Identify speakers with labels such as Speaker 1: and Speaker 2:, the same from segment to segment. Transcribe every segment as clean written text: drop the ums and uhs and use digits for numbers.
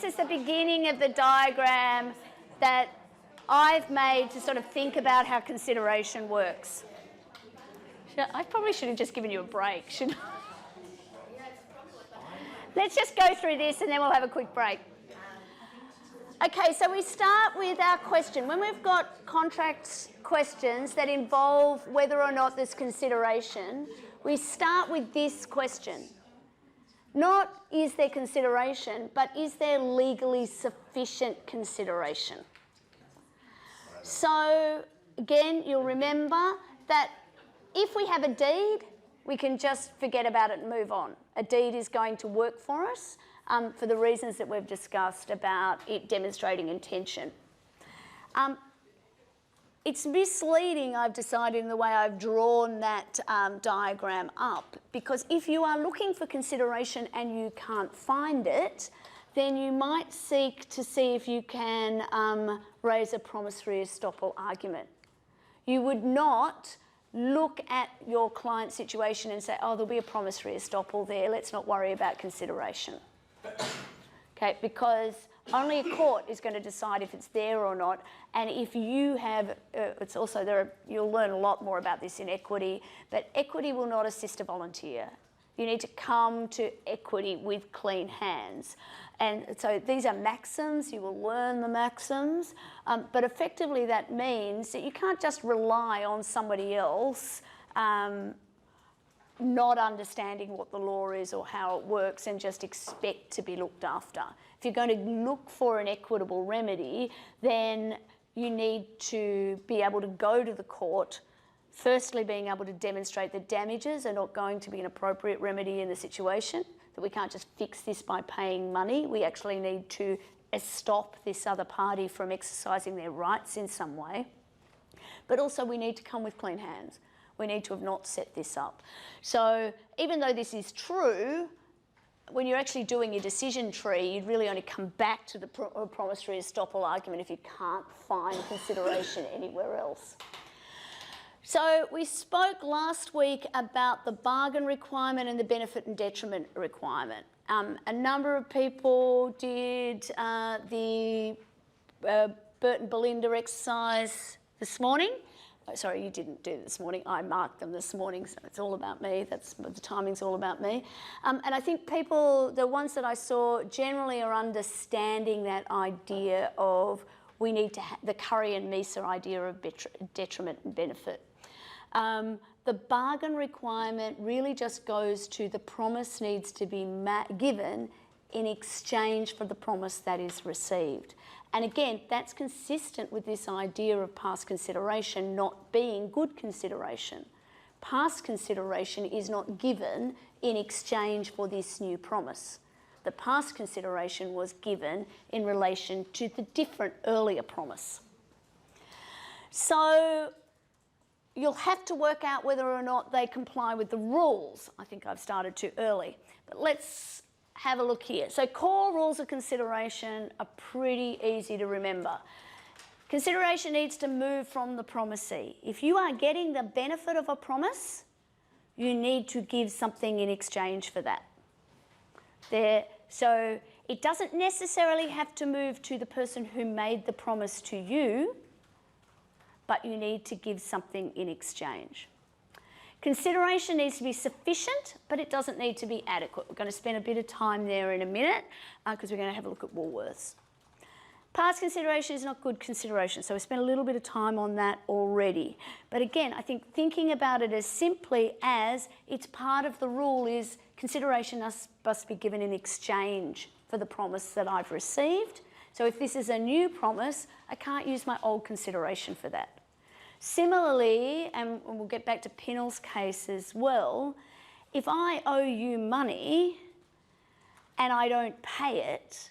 Speaker 1: is the beginning of the diagram that I've made to sort of think about how consideration works. I probably should have just given you a break, shouldn't I? Let's just go through this and then we'll have a quick break. Okay, so we start with our question. When we've got contract questions that involve whether or not there's consideration, we start with this question. Not is there consideration, but is there legally sufficient consideration? So again, you'll remember that if we have a deed, we can just forget about it and move on. A deed is going to work for us for the reasons that we've discussed about it demonstrating intention. It's misleading, I've decided, in the way I've drawn that diagram up, because if you are looking for consideration and you can't find it, then you might seek to see if you can raise a promissory estoppel argument. You would not look at your client's situation and say, oh, there'll be a promissory estoppel there, let's not worry about consideration. Okay, because only a court is going to decide if it's there or not, and if you have, it's also you'll learn a lot more about this in equity, but equity will not assist a volunteer. You need to come to equity with clean hands. And so these are maxims, you will learn the maxims, but effectively that means that you can't just rely on somebody else not understanding what the law is or how it works and just expect to be looked after. If you're going to look for an equitable remedy, then you need to be able to go to the court, firstly being able to demonstrate that damages are not going to be an appropriate remedy in the situation, that we can't just fix this by paying money. We actually need to stop this other party from exercising their rights in some way. But also we need to come with clean hands. We need to have not set this up. So even though this is true, when you're actually doing your decision tree, you'd really only come back to the promissory estoppel argument if you can't find consideration anywhere else. So we spoke last week about the bargain requirement and the benefit and detriment requirement. A number of people did the Bert and Belinda exercise this morning. Oh, sorry, you didn't do it this morning. I marked them this morning, so it's all about me. The timing's all about me. And I think people, the ones that I saw, generally are understanding that idea of we need to the Curry and Mesa idea of detriment and benefit. The bargain requirement really just goes to the promise needs to be given in exchange for the promise that is received. And again, that's consistent with this idea of past consideration not being good consideration. Past consideration is not given in exchange for this new promise. The past consideration was given in relation to the different earlier promise. So you'll have to work out whether or not they comply with the rules. I think I've started too early, but let's have a look here. So core rules of consideration are pretty easy to remember. Consideration needs to move from the promisee. If you are getting the benefit of a promise, you need to give something in exchange for that. So it doesn't necessarily have to move to the person who made the promise to you, but you need to give something in exchange. Consideration needs to be sufficient, but it doesn't need to be adequate. We're going to spend a bit of time there in a minute because we're going to have a look at Woolworths. Past consideration is not good consideration, so we spent a little bit of time on that already. But again, I think thinking about it as simply as it's part of the rule is consideration must be given in exchange for the promise that I've received. So if this is a new promise, I can't use my old consideration for that. Similarly, and we'll get back to Pinnell's case as well, if I owe you money and I don't pay it,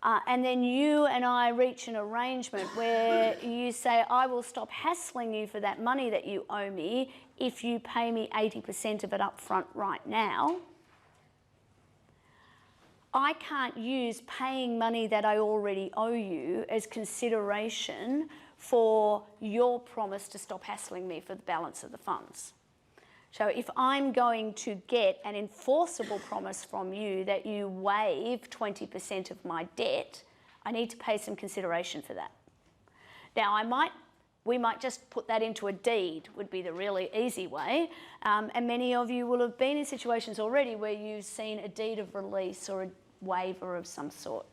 Speaker 1: and then you and I reach an arrangement where you say, I will stop hassling you for that money that you owe me if you pay me 80% of it up front right now, I can't use paying money that I already owe you as consideration for your promise to stop hassling me for the balance of the funds. So if I'm going to get an enforceable promise from you that you waive 20% of my debt, I need to pay some consideration for that. Now, we might just put that into a deed, would be the really easy way. And many of you will have been in situations already where you've seen a deed of release or a waiver of some sort.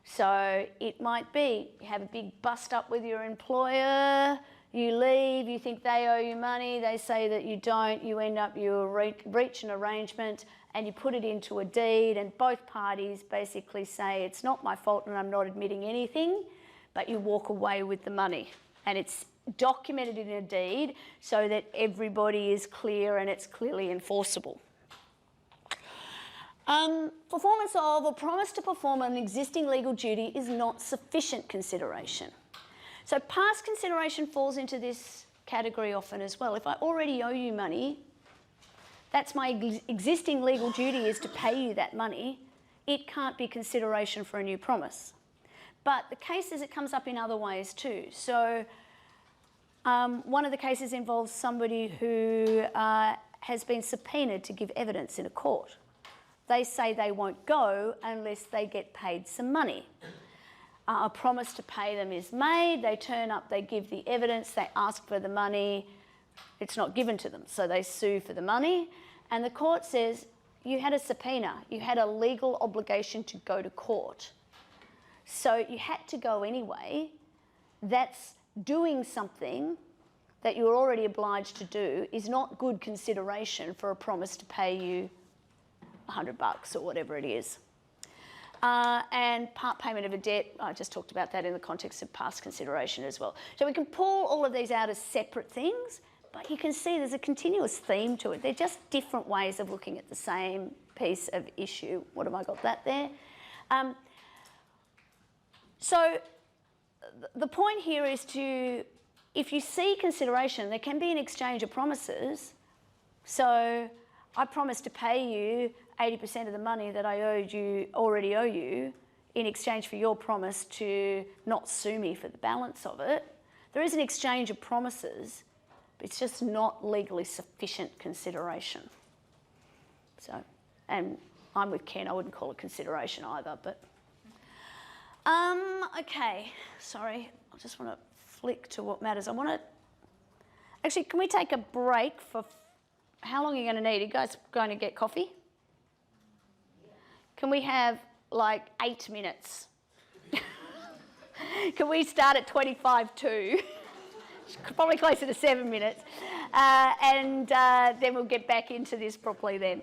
Speaker 1: So it might be you have a big bust up with your employer, you leave, you think they owe you money, they say that you don't, you end up, you reach an arrangement and you put it into a deed, and both parties basically say it's not my fault and I'm not admitting anything, but you walk away with the money. And it's documented in a deed so that everybody is clear and it's clearly enforceable. Performance of or promise to perform an existing legal duty is not sufficient consideration. So past consideration falls into this category often as well. If I already owe you money, that's my existing legal duty is to pay you that money. It can't be consideration for a new promise. But the case is it comes up in other ways too. So one of the cases involves somebody who has been subpoenaed to give evidence in a court. They say they won't go unless they get paid some money. A promise to pay them is made, they turn up, they give the evidence, they ask for the money, it's not given to them, so they sue for the money, and the court says, you had a subpoena, you had a legal obligation to go to court. So you had to go anyway. That's doing something that you're already obliged to do is not good consideration for a promise to pay you $100 or whatever it is. And part payment of a debt, I just talked about that in the context of past consideration as well. So we can pull all of these out as separate things, but you can see there's a continuous theme to it. They're just different ways of looking at the same piece of issue. What have I got that there? So the point here is if you see consideration, there can be an exchange of promises. So I promise to pay you 80% of the money that I already owe you in exchange for your promise to not sue me for the balance of it. There is an exchange of promises, but it's just not legally sufficient consideration. So, and I'm with Ken, I wouldn't call it consideration either, but. Okay, sorry, I just want to flick to what matters. Actually, can we take a break for, how long are you going to need? Are you guys going to get coffee? Can we have like 8 minutes? Can we start at 25 to? Probably closer to 7 minutes. And then we'll get back into this properly then.